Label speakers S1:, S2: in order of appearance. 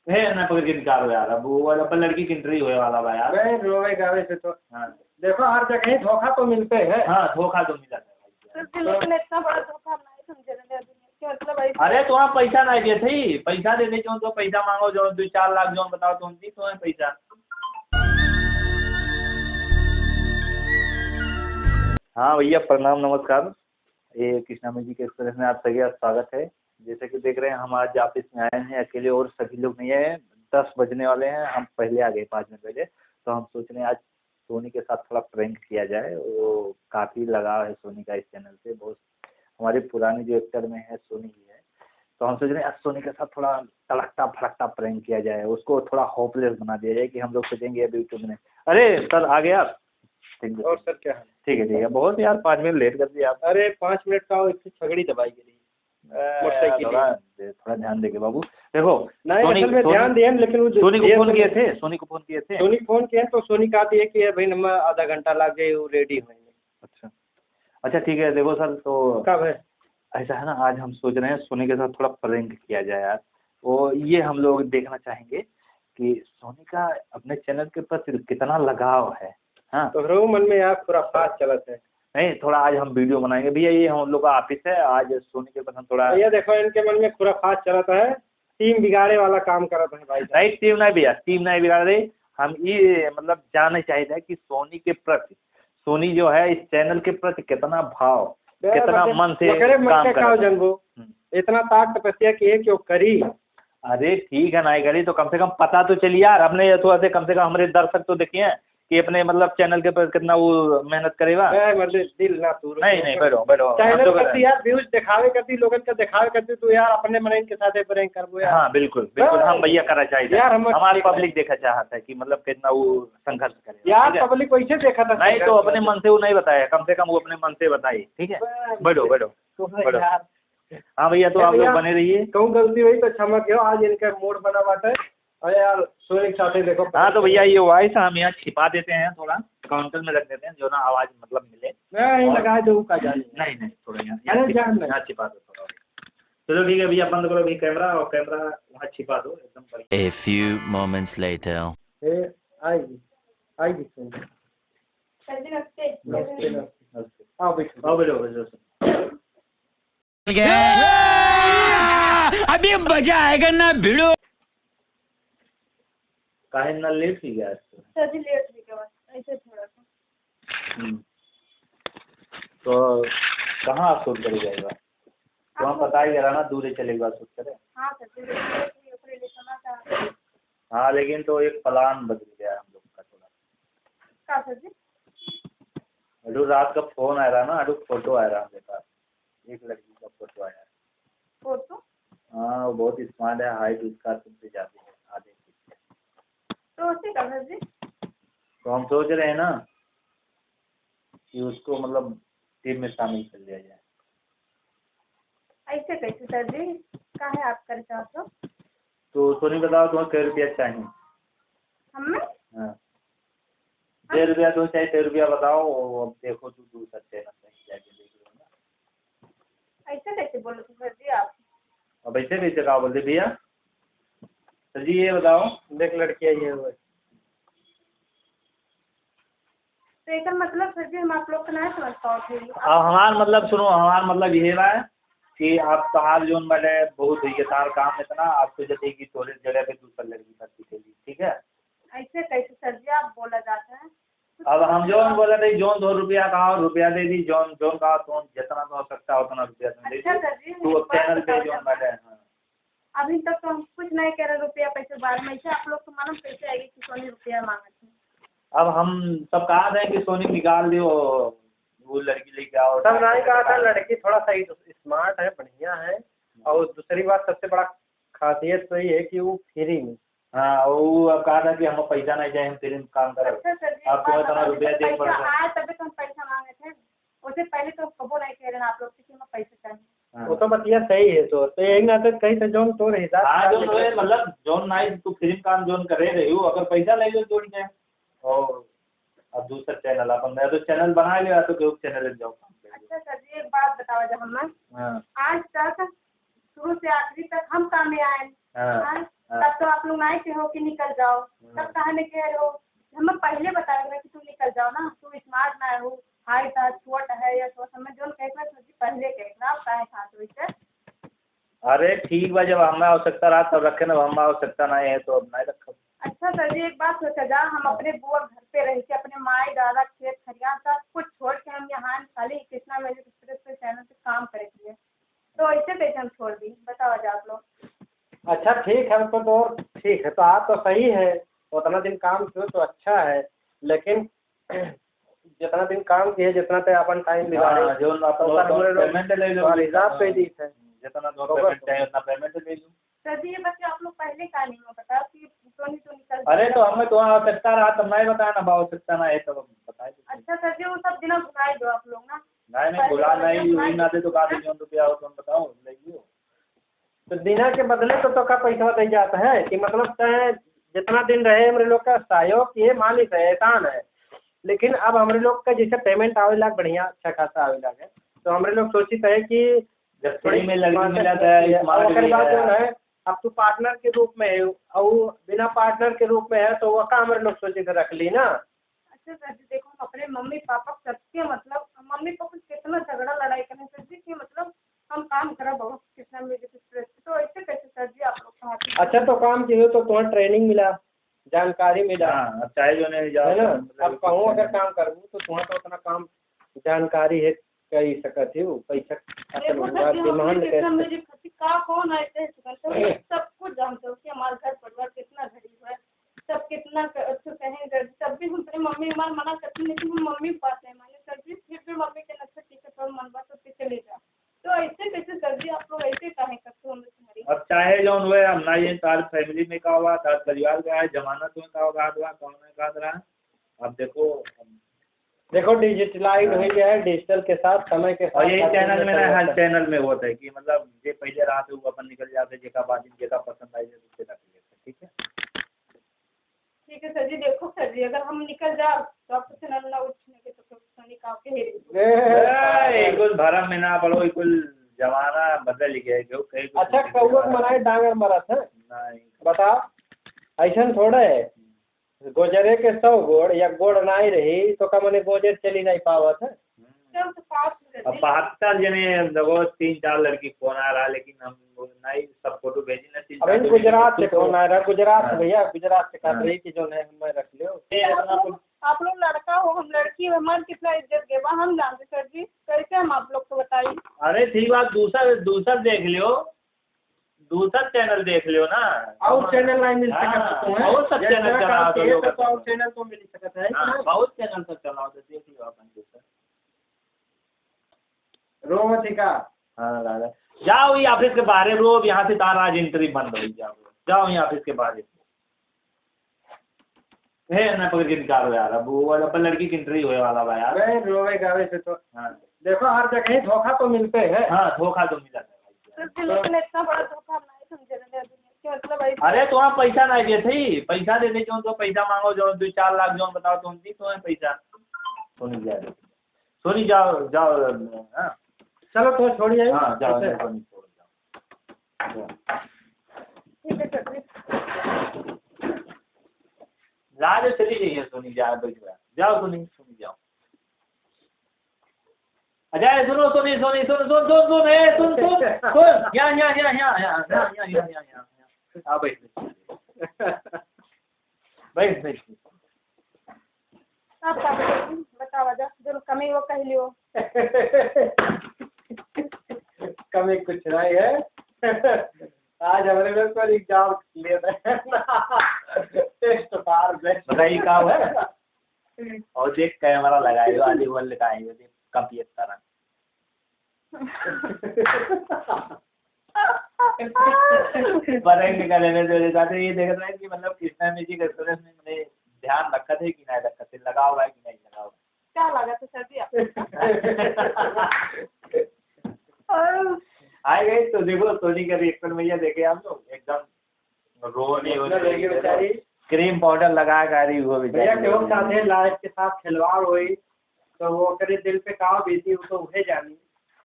S1: है ना, पकड़ के निकालो यार। अब वो वाला अपन लड़की की इंटरव्यू होने वाला बा यार।
S2: अरे रोएगा वैसे तो।
S1: हाँ
S2: देखो हर जगह ही धोखा तो मिलते हैं।
S1: हाँ, धोखा तो मिला है भाई।
S3: लेकिन इतना बड़ा धोखा नहीं समझे ना क्या मतलब भाई।
S1: अरे तुम्हारा पैसा नहीं दिए थे, पैसा दे दे जो तो पैसा मांगो जो 2-4 लाख जो बताओ तुम दी तुम्हें पैसा। हाँ भैया प्रणाम नमस्कार। ये कृष्णा म्यूजिक एक्सप्रेस में आप सभी का स्वागत है। जैसे कि देख रहे हैं हम आज ऑफिस में आए हैं अकेले और सभी लोग नहीं आए। 10 बजने वाले हैं, हम पहले आ गए 5 मिनट पहले। तो हम सोच रहे हैं आज सोनी के साथ थोड़ा प्रैंक किया जाए। वो काफ़ी लगाव है सोनी का इस चैनल से, बहुत हमारे पुराने जो एक्टर में है सोनी ही है। तो हम सोच रहे हैं आज सोनी के साथ थोड़ा तड़कता फड़कता प्रैंक किया जाए, उसको थोड़ा होपलेस बना दिया जाए कि हम लोग सोचेंगे अभी यूट्यूब में। अरे सर आ गए आप? ठीक है।
S2: और सर क्या है?
S1: ठीक है बहुत यार 5 मिनट लेट कर दिया आप।
S2: अरे 5 मिनट का वो इसकी छगड़ी दबाई गई मोटरसाइकिल।
S1: थोड़ा ध्यान देके बाबू। देखो
S2: नहीं असल में ध्यान दिए लेकिन वो
S1: सोनी को फोन किए थे, सोनी को फोन किए थे।
S2: सोनी फोन किया तो सोनी कहती है कि भाई नम्मा आधा घंटा लग जाए वो रेडी होंगे।
S1: अच्छा अच्छा ठीक है। देखो सर तो
S2: कब है?
S1: ऐसा है ना, आज हम सोच रहे हैं सोनी के साथ थोड़ा प्रैंक किया जाए यार। वो ये हम लोग देखना चाहेंगे कि सोनी का अपने चैनल के प्रति कितना लगाव है। हाँ
S2: तो रो मन में यार पूरा फास्ट चलत है।
S1: नहीं, थोड़ा आज हम वीडियो बनाएंगे भैया। ये हम लोग का ऑफिस है, आज सोनी के पास हम थोड़ा
S2: भैया देखो इनके मन में पूरा फास्ट चलता है। टीम बिगाड़े वाला काम करता है भाई।
S1: नहीं टीम नहीं भैया, टीम नहीं बिगाड़ रही। हम ये मतलब जानना चाहिए था कि सोनी के प्रति, सोनी जो है इस चैनल के प्रति कितना भाव, कितना मन से काम कर
S2: जनबो इतना ताक तपस्या की है कि वो करी।
S1: अरे ठीक है नहीं करी तो कम से कम पता तो चलिए यार। अपने ये थोड़ा से कम से कम हमारे दर्शक तो देखिए कि अपने मतलब चैनल के पर कितना वो मेहनत करेगा।
S2: मतलब दिल ना तू
S1: नहीं बैठो
S2: चैनल करती यार व्यूज दिखावे करती लोगन का दिखावे करती तू यार अपने मन के साथ प्रैंक करबो यार।
S1: हाँ बिल्कुल हम भैया करना चाहिए
S2: यार
S1: हमारी पब्लिक देखा चाहता है कि मतलब कितना वो संघर्ष करे
S2: यार। पब्लिक वैसे देखा था
S1: नहीं तो अपने मन से वो नहीं बताया, कम से कम वो अपने मन से बताइए। ठीक है बैठो हाँ भैया तो आप लोग बने रहिए।
S2: कहूँ गलती हुई तो क्षमा करो, आज इनका मूड बना बात है। अरे यार सोनी के साथ देखो।
S1: हाँ तो भैया ये वॉइस हम यहाँ छिपा देते हैं, थोड़ा काउंटर में रख देते हैं जो ना आवाज मतलब मिले।
S2: नहीं लगा दो का जान
S1: नहीं थोड़ा यहाँ छिपा दो थोड़ा। चलो ठीक है भैया बंद करो अभी कैमरा, और कैमरा वहाँ छिपा दो एकदम।
S4: A few moments later.
S2: आएगी सोनी। आओ बैठो।
S4: अभी मजा आएगा ना भिड़ो।
S1: काहे ना लेट ही गया
S3: सर जी लेट भी क्या ऐसे थोड़ा सा।
S1: तो कहाँ आप शूट करे जाएगा? तो हम पता ही करा ना दूर चलेगा शूट करे।
S3: हाँ सर जी।
S1: हाँ लेकिन तो एक प्लान बदल गया हम लोग का थोड़ा।
S3: क्या सर जी?
S1: अडू रात का फोन आ रहा ना, अडू फोटो आ रहा मेरे पास, एक लड़की का फोटो आया।
S3: फोटो?
S1: हाँ वो बहुत स्मार्ट है, हाइट उसका तुमसे ज़्यादा है आधे फीट।
S3: तो उसे क्या सर जी?
S1: तो हम सोच रहे हैं ना कि उसको मतलब टीम में शामिल कर लिया जाए।
S3: ऐसे कैसे सर जी? क्या है आप कर चाहते हो?
S1: तो सोनी बताओ तुम्हें कै रुपया चाहिए?
S3: हमें?
S1: हाँ 1.5 रुपया तो चाहिए, 1.5 रुपया बताओ। अब देखो तू दूसरा चैनल कहीं जाके देख लो ना।
S3: ऐसे कैसे बोलो सर जी आप?
S1: अब ऐसे कैसे कहा बोलते भैया? सर जी ये बताओ।
S2: देख लड़की आई है वो।
S3: तो एक मतलब सर जी हम आप लोग को नहीं समझ पाओ थे।
S1: हमारा मतलब सुनो, हमारा मतलब ये है कि आप तार जोन वाले बहुत हुई है तार काम इतना आपको जैसे कि थोड़ी जगह पे दूसरा लड़की करती थी। ठीक है
S3: ऐसे कैसे सर जी आप बोला जाता है?
S1: अब हम जोन बोले थे जोन 2 रुपया कहा और रुपया दे दी, जोन कहा तो जितना हो सकता उतना रुपया दे दी।
S3: अच्छा सर जी
S1: तो चैनल पे जोन वाले हाँ।
S3: अभी तक तो हम कुछ नहीं कह रहे रुपया पैसे बारे में। ऐसे आप लोग को मालूम कैसे आएगी कि सोनी रुपया मांगा थे?
S1: अब हम सब कहा था कि सोनी निकाल दियो वो लड़की लेके आओ।
S2: सब नहीं कहा था, लड़की थोड़ा सा स्मार्ट है बढ़िया है। और दूसरी बात सबसे बड़ा खासियत तो ये है कि वो फ्री में।
S1: हाँ वो अब कहा था कि हम पैसा नहीं चाहिए, हम फ्री में काम करें।
S3: अच्छा सर जी
S1: आपको इतना रुपया दे पड़ता
S3: आए तभी तो हम पैसा मांगे थे। उससे पहले तो कबो नहीं कह रहे हैं आप लोग कि हमें पैसे चाहिए।
S2: वो तो बतिया सही है। तो यही ना तो कहीं से जोन तो हिसाब।
S1: हाँ जो मतलब जोन नाइट तू फ्री काम जोन करे रही हो, अगर पैसा ले लो जोड़ के। और अब दूसरा चैनल अपन तो चैनल बना लिया तो ग्रुप चैनल जाओ।
S3: अच्छा सर जी एक बात बताओ जब हम आज तक शुरू से आखिरी तक हम काम में आए
S1: हाँ।
S3: तब तो आप लोग नहीं कहो कि निकल जाओ, तब कहा नहीं कह रहे हो। हमें पहले बताया था कि तुम निकल जाओ ना, तू स्मार्ट ना हो, हाइट था छोट है या तो हमें जो कहना पहले कहना, आप काहे खाते वैसे।
S1: अरे ठीक बा, जब हमें आवश्यकता रहा तब रखे ना, हमें आवश्यकता नहीं है तो अब नहीं रखो।
S3: अच्छा सर जी एक बात सोचा जा, हम अपने बुआ घर पे रह के अपने माई दादा खेत खलियान सब कुछ छोड़ के हम यहाँ खाली कृष्णा म्यूजिक एक्सप्रेस पे चैनल पे काम करेंगे, तो ऐसे कैसे हम छोड़ दी, बताओ जा आप लोग।
S2: अच्छा ठीक है तो और ठीक है, तो आप तो सही है, उतना दिन काम किए तो अच्छा है, लेकिन जितना दिन काम किए जितना पे अपन टाइम बिगाड़े
S1: हाँ, जो पेमेंट ले लो,
S2: हिसाब पे दी है
S1: जितना दो पेमेंट चाहिए उतना पेमेंट ले लो।
S3: सर जी ये बच्चे आप लोग पहले का नहीं हो बताओ कि सोनी तो निकल
S1: अरे तो हमें तो आवश्यकता रहा तब नहीं बताया ना, आवश्यकता ना है तब बताए।
S3: अच्छा सर जी वो सब दिन घुमाई दो आप लोग ना।
S1: नहीं बुला नहीं, वही ना दे तो कहा दे रुपया हो तुम बताओ ले लो।
S2: तो दिना के बदले तो का पैसा दे जाता है कि मतलब चाहे जितना दिन रहे हमारे लोग का सहयोग ये मालिक है, एहसान है, लेकिन अब हमारे लोग का जैसे पेमेंट आवे लाग बढ़िया अच्छा खासा आवे लाग है, तो हमारे लोग सोचित है कि
S1: जब फ्री में लड़की मिला है, स्मार्ट भी है,
S2: अब तू पार्टनर के रूप में है और बिना पार्टनर के रूप में है तो वो का हमारे लोग सोचे थे रख ली ना।
S3: अच्छा सर जी देखो हम अपने मम्मी पापा सबके मतलब मम्मी पापा कितना झगड़ा लड़ाई करने सर जी कि मतलब हम काम करा बहुत कृष्णा म्यूजिक एक्सप्रेस, तो ऐसे कैसे सर जी आप लोग कहा।
S2: अच्छा तो काम किए तो तुम्हें ट्रेनिंग मिला, जानकारी मिला,
S1: हाँ चाहे जो नहीं जाओ
S2: है ना। अब कहूँ अगर काम करूँ तो तुम्हें तो उतना काम जानकारी है कही सकत है पैसा डिमांड
S3: का कौन है सब कुछ जानते हो कि हमारा घर परिवार कितना गरीब है, सब कितना कहेंगे, तब भी हम अपनी मम्मी हमारा मना करती हैं, लेकिन हम मम्मी बात नहीं माने सर जी, फिर भी मम्मी के नक्शे टिकट पर मनवा तो चले जा, तो ऐसे कैसे सर जी आप लोग ऐसे काहे करते हो तुम्हारी।
S1: अब चाहे जो हुए हम ना ये तार फैमिली में का हुआ, तार परिवार का है, जमानत में का होगा कौन का रहा। अब देखो
S2: डिजिटलाइज हो गया है, डिजिटल के साथ समय के साथ,
S1: और यही चैनल में ना हर चैनल में होता है कि मतलब जे पहले रहा थे वो अपन निकल जाते, जेका बात जेका पसंद आई उससे रख लेते।
S3: ठीक है सर जी, देखो सर जी अगर हम निकल जाओ तो आपको चैनल ना उठने के तो सोनी का के
S1: कुल भरम में ना पड़ो, कुल जमाना बदल गया क्यों कहीं।
S2: अच्छा कौआ मराए डांगर मरत है
S1: नहीं
S2: बता, ऐसा थोड़ा है गोजरे के 100 गोड़ या गोड़ नहीं रही तो का मने गोजर चली नहीं पावत है।
S1: अब 72 जने देखो 3-4 लड़की फोन आ रहा, लेकिन हम नहीं सब फोटो भेजी ना 3-4।
S2: अब गुजरात से फोन आ रहा, गुजरात भैया गुजरात से कर रही कि जो है हम रख लियो।
S3: आप लोग लड़का हो हम लड़की हो, हमारे कितना इज्जत देवा हम जानते सर जी, कैसे हम आप लोग को बताइए।
S1: अरे ठीक बात, दूसरा देख लियो, दूसरा चैनल देख लियो ना,
S2: और चैनल नहीं मिल सकता है,
S1: बहुत सब चैनल चला
S2: तो और चैनल तो मिल सकता है,
S1: बहुत चैनल सब चलाओ तो देख लियो अपन दूसरा
S2: रोमथिका।
S1: हाँ दादा जाओ ये ऑफिस के बाहर रोब, यहाँ से तार आज एंट्री बंद हो जाओ ये ऑफिस के बाहर है ना, पकड़ के निकालो यार, अब वो अपन लड़की की एंट्री होने वाला बा यार।
S2: रोवे गावे से तो
S1: हाँ
S2: देखो हर जगह ही धोखा तो मिलते हैं।
S1: हाँ धोखा तो मिला है
S3: सर लेकिन इतना बड़ा धोखा नहीं समझे कि मतलब
S1: अरे तो आप पैसा नहीं दे थी, पैसा दे दे जो तो पैसा मांगो जो 2-4 लाख जो बताओ तो दी तो है पैसा। सोनी जाओ हाँ
S2: चलो तो छोड़िए।
S1: हाँ जाओ सोनी छोड़ जाओ।
S3: ठीक है सर
S1: लाज चली जाइए सोनी, जाओ सोनी जाओ। अजय सुनो सोनी सुन यहाँ हाँ बैठ
S3: आप बताओ जा जो कमी वो कह लियो।
S2: कमी कुछ नहीं है, आज हमारे लोग पर एग्जाम क्लियर है टेस्ट पार
S1: बताइए क्या है। और देख कैमरा लगाए आदि बोल लगाए देख कंप्लीट करा पढ़ेंगे करने से जाते ये देख रहे हैं कि मतलब कृष्णा म्यूजिक एक्सप्रेस में मैंने ध्यान रखा था कि नहीं रखा था, लगा हुआ है कि नहीं लगा हुआ,
S3: क्या लगा था सर जी
S1: आए गए तो देखो सोनी का रिएक्शन भैया देखे आप लोग एकदम रो नहीं हो रही, क्रीम पाउडर लगा कर वो
S2: भैया क्यों साथे लाइफ के साथ खिलवाड़ हुई तो वो करे दिल पे काव बीती वो तो उहे जानी।